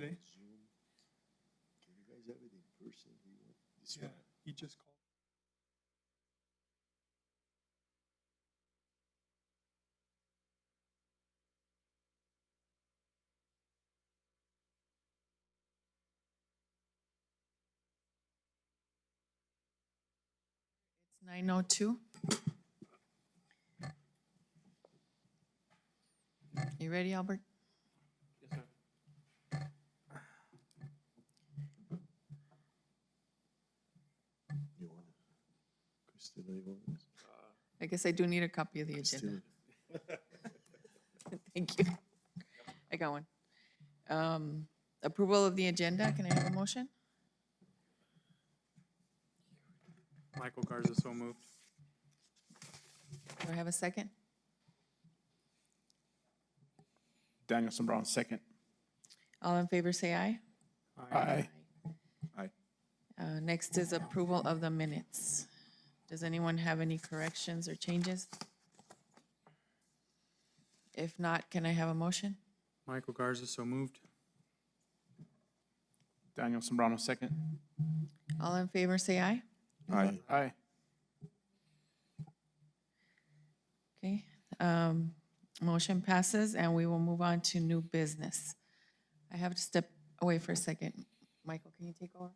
today. Zoom. Can you guys have it in person? We want this Yeah, one. he just called. It's 9:02. You ready, Albert? Yes, sir. You want it? Christina, you want this? I guess I do need a copy of the agenda. Thank you. I got one. Approval of the agenda, can I have a motion? Michael Garza, so moved. Do I have a second? Danielson Brown, second. All in favor, say aye. Aye. Aye. Next is approval of the minutes. Does anyone have any corrections or changes? If not, can I have a motion? Michael Garza, so moved. Danielson Brown, second. All in favor, say aye. Aye. Aye. Okay, motion passes, and we will move on to new business. I have to step away for a second. Michael, can you take over?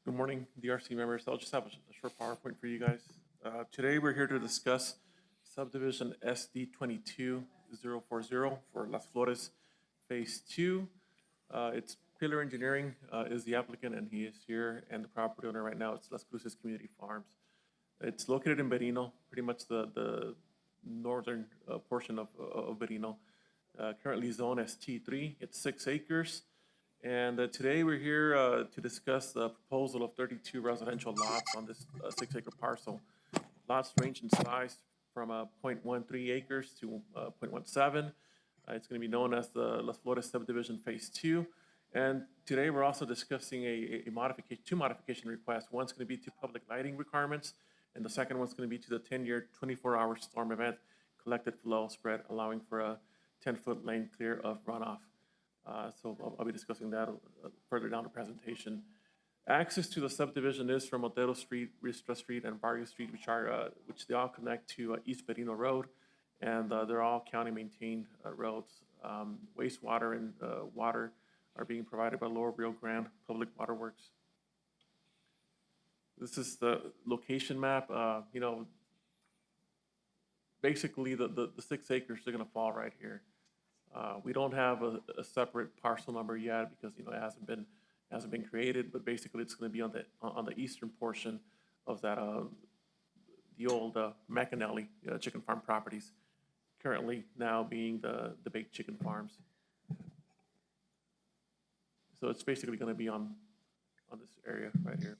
Good morning, DRC members. I'll just have a short PowerPoint for you guys. Today, we're here to discuss subdivision SD 22040 for Las Flores Phase 2. It's Pillar Engineering is the applicant, and he is here, and the property owner right now is Las Cruces Community Farms. It's located in Berino, pretty much the northern portion of Berino. Currently zoned as T3. It's 6 acres. And today we're here to discuss the proposal of 32 residential lots on this 6-acre parcel. Lots range in size from 0.13 acres to 0.17. It's going to be known as the Las Flores subdivision Phase 2. And today we're also discussing two modification requests. One's going to be to public lighting requirements, and the second one's going to be to the 10-year, 24-hour storm event collected flow spread, allowing for a 10-foot lane clear of runoff. So I'll be discussing that further down the presentation. Access to the subdivision is from Otero Street, Ristra Street, and Barrio Street, which they all connect to East Berino Road, and they're all county-maintained roads. Wastewater and water are being provided by Lower Rio Grande Public Water Works. This is the location map. Basically, the 6 acres are going to fall right here. We don't have a separate parcel number yet because it hasn't been created. But basically, it's going to be on the eastern portion of that the old McAnally chicken farm properties, currently now being the baked chicken farms. So it's basically going to be on this area right here.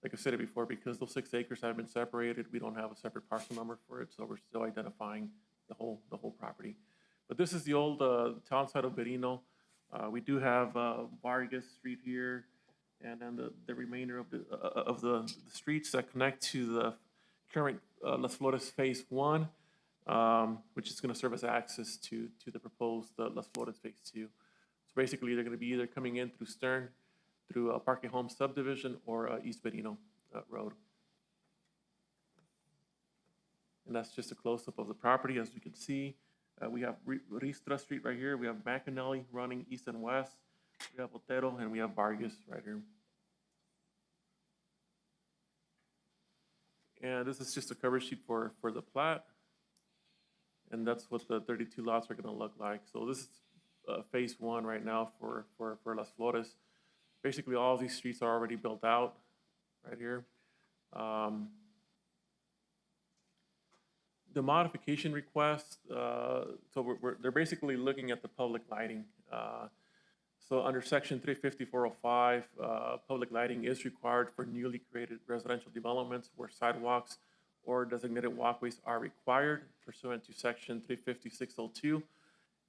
Like I said it before, because those 6 acres have been separated, we don't have a separate parcel number for it, so we're still identifying the whole property. But this is the old town side of Berino. We do have Vargas Street here, and then the remainder of the streets that connect to the current Las Flores Phase 1, which is going to serve as access to the proposed Las Flores Phase 2. So basically, they're going to be either coming in through Stern, through Parque Home subdivision, or East Berino Road. And that's just a close-up of the property. As you can see, we have Ristra Street right here. We have McAnally running east and west. We have Otero, and we have Vargas right here. And this is just a cover sheet for the plat. And that's what the 32 lots are going to look like. So this is Phase 1 right now for Las Flores. Basically, all of these streets are already built out right here. The modification request, so they're basically looking at the public lighting. So under section 35405, public lighting is required for newly created residential developments where sidewalks or designated walkways are required pursuant to section 35602.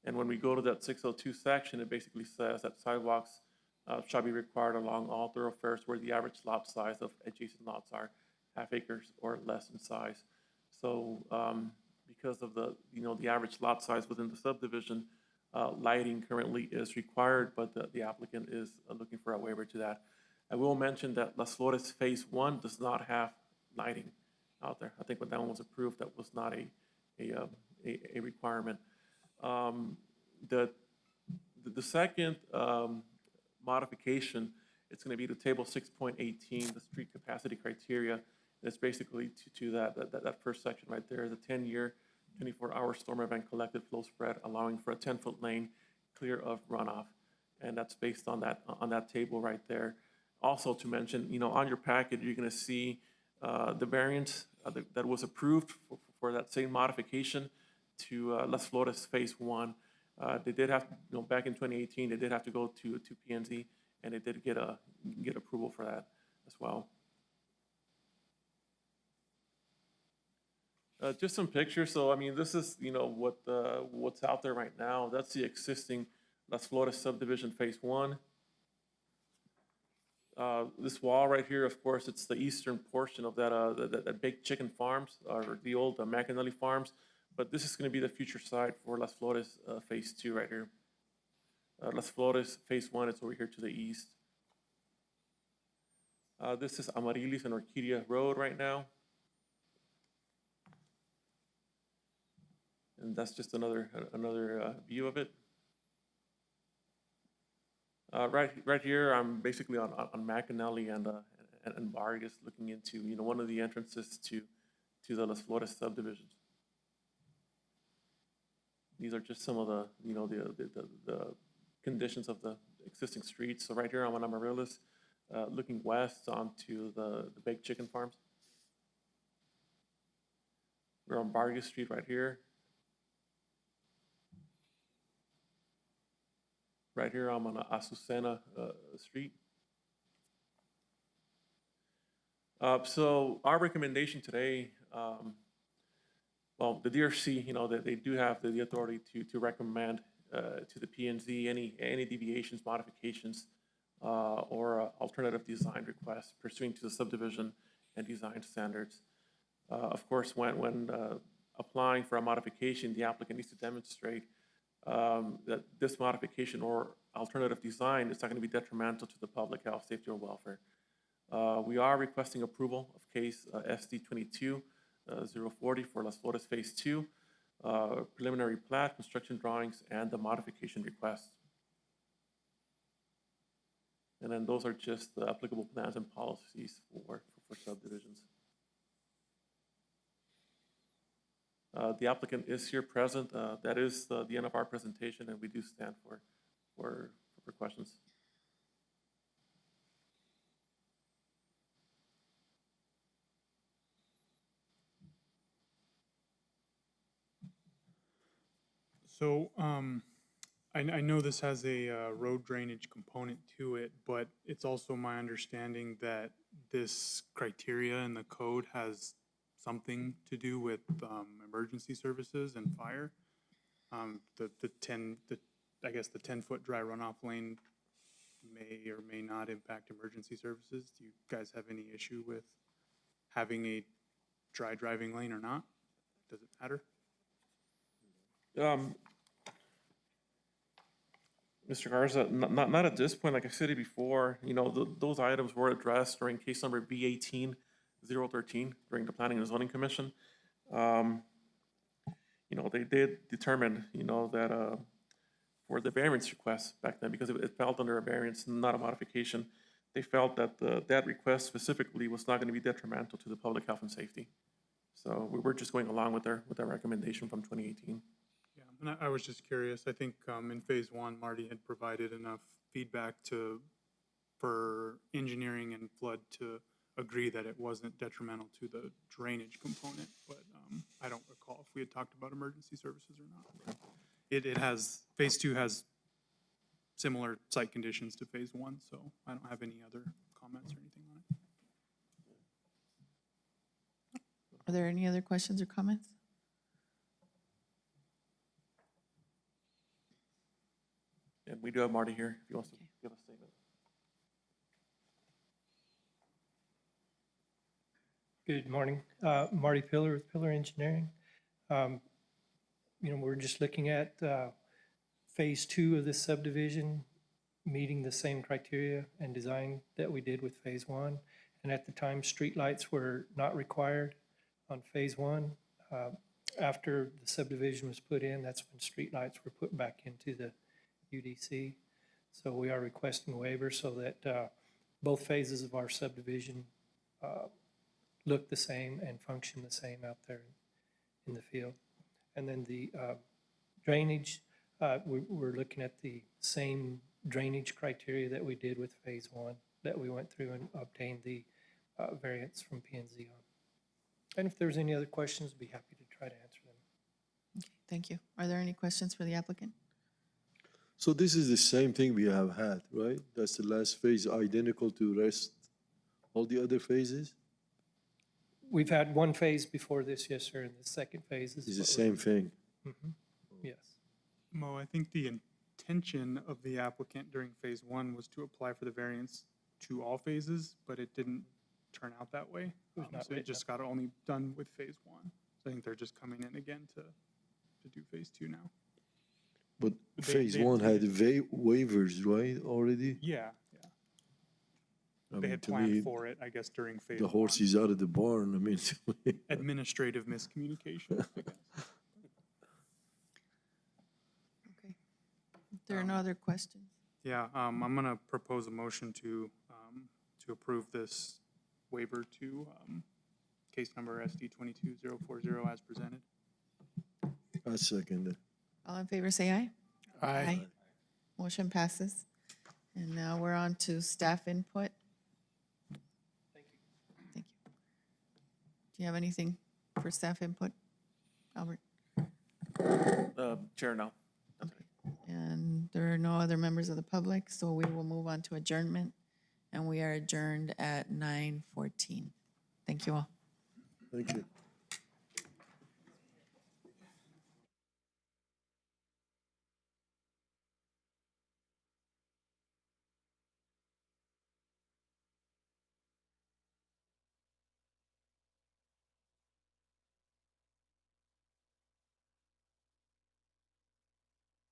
And when we go to that 602 section, it basically says that sidewalks shall be required along all thoroughfares where the average lot size of adjacent lots are half acres or less in size. So because of the, the average lot size within the subdivision, lighting currently is required, but the applicant is looking for a waiver to that. I will mention that Las Flores Phase 1 does not have lighting out there. I think when that one was approved, that was not a requirement. The second modification, it's going to be to table 6.18, the street capacity criteria. It's basically to that first section right there, the 10-year, 24-hour storm event collected flow spread, allowing for a 10-foot lane clear of runoff, and that's based on that table right there. Also to mention, on your packet, you're going to see the variance that was approved for that same modification to Las Flores Phase 1. They did have, back in 2018, they did have to go to P&Z, and they did get approval for that as well. Just some pictures. So, I mean, this is, what's out there right now. That's the existing Las Flores subdivision Phase 1. This wall right here, of course, it's the eastern portion of that Big Chicken Farms, or the old McAnally Farms. But this is going to be the future site for Las Flores Phase 2 right here. Las Flores Phase 1 is over here to the east. This is Amarilis and Orquídea Road right now. And that's just another view of it. Right here, I'm basically on McAnally and Vargas, looking into one of the entrances to the Las Flores subdivisions. These are just some of the the conditions of the existing streets. So right here, I'm on Amaryllis, looking west onto the Baked Chicken Farms. We're on Vargas Street right here. Right here, I'm on Azucena Street. So our recommendation today, well, the DRC, that they do have the authority to recommend to the P&Z any deviations, modifications, or alternative design requests pursuant to the subdivision and design standards. Of course, when applying for a modification, the applicant needs to demonstrate that this modification or alternative design is not going to be detrimental to the public health, safety, or welfare. We are requesting approval of case SD 22-040 for Las Flores Phase 2, preliminary plat, construction drawings, and the modification request. And then those are just the applicable plans and policies for subdivisions. The applicant is here present. That is the end of our presentation, and we do stand for questions. So, I know this has a road drainage component to it, but it's also my understanding that this criteria in the code has something to do with emergency services and fire. I guess the 10-foot dry runoff lane may or may not impact emergency services. Do you guys have any issue with having a dry driving lane or not? Does it matter? Mr. Garza, not at this point. Like I said before, those items were addressed during case number B18-013 during the Planning and Zoning Commission. They did determine, that for the variance request back then, because it fell under a variance, not a modification, they felt that that request specifically was not going to be detrimental to the public health and safety. So we were just going along with their recommendation from 2018. Yeah, and I was just curious. I think in Phase 1, Marty had provided enough feedback for engineering and flood to agree that it wasn't detrimental to the drainage component, but I don't recall if we had talked about emergency services or not. It has, Phase 2 has similar site conditions to Phase 1, so I don't have any other comments or anything on it. Are there any other questions or comments? And we do have Marty here if he wants to give a statement. Good morning. Marty Pillar with Pillar Engineering. We're just looking at Phase 2 of this subdivision, meeting the same criteria and design that we did with Phase 1. And at the time, streetlights were not required on Phase 1. After the subdivision was put in, that's when streetlights were put back into the UDC. So we are requesting a waiver so that both phases of our subdivision look the same and function the same out there in the field. And then the drainage, we're looking at the same drainage criteria that we did with Phase 1, that we went through and obtained the variance from P&Z on. And if there's any other questions, I'd be happy to try to answer them. Okay, thank you. Are there any questions for the applicant? So this is the same thing we have had, right? That's the last phase, identical to rest, all the other phases? We've had one phase before this, yes, sir, and the second phase is. It's the what same thing. Yes. Mo, I think the intention of the applicant during phase one was to apply for the variance to all phases, but it didn't turn out that way. was not So it written just got only done with phase one. So I think they're just coming in again to do phase two now. But They- phase they- one had waivers, right, already? Yeah, yeah. I They mean, had to planned me, for it, I guess, during phase the one. horse is out of the barn, I mean. Administrative miscommunication, I guess. Okay. If there are no other questions, Yeah, I'm gonna propose a motion to approve this waiver to, case number SD 22040 as presented. I second it. all in favor, say aye. Aye. Motion passes. And now we're on to staff input. Thank you. Do you have anything for staff input, Albert? Chair now. And there are no other members of the public, so we will move on to adjournment. And we are adjourned at 9:14. Thank you all. Thank you.